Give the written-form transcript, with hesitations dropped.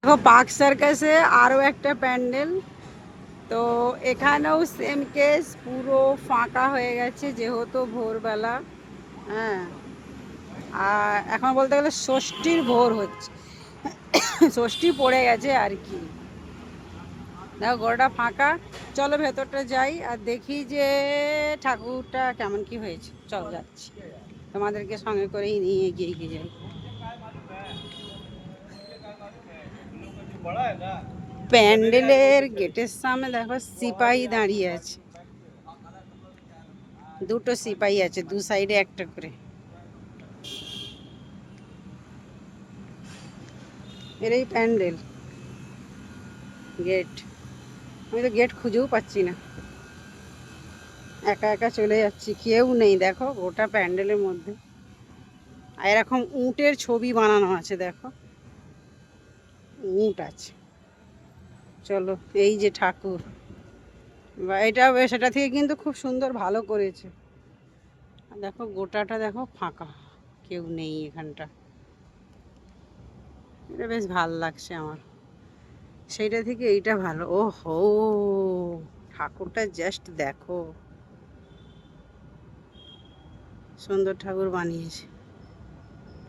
দেখো পার্ক সার্কাসে আরও একটা প্যান্ডেল। তো এখানেও সেম কেস, পুরো ফাঁকা হয়ে গেছে যেহেতু ভোরবেলা। হ্যাঁ, আর এখন বলতে গেলে ষষ্ঠীর ভোর হচ্ছে, ষষ্ঠী পড়ে গেছে আর কি। দেখো গোটা ফাঁকা। চলো ভেতরটা যাই আর দেখি যে ঠাকুরটা কেমন কি হয়েছে। চল যাচ্ছি, তোমাদেরকে সঙ্গে করেই নিয়ে এগিয়ে এগিয়ে যাই। প্যান্ডেলের গেটের সামনে দেখো সিপাহী দাঁড়িয়ে আছে, দুটো সিপাহী আছে, দু সাইডে একটা করে। এর প্যান্ডেল গেট, আমি তো গেট খুঁজেও পাচ্ছি না, একা একা চলে যাচ্ছি, কেউ নেই দেখো গোটা প্যান্ডেলের মধ্যে। আর এরকম উটের ছবি বানানো আছে, দেখো উট আছে। চলো, এই যে ঠাকুর, বা এটা সেটা থেকে কিন্তু খুব সুন্দর ভালো করেছে। দেখো গোটাটা দেখো ফাঁকা, কেউ নেই এখানটা, এটা বেশ ভাল লাগছে আমার। সেইটা থেকে এইটা ভালো। ও হো, ঠাকুরটা জাস্ট দেখো, সুন্দর ঠাকুর বানিয়েছে।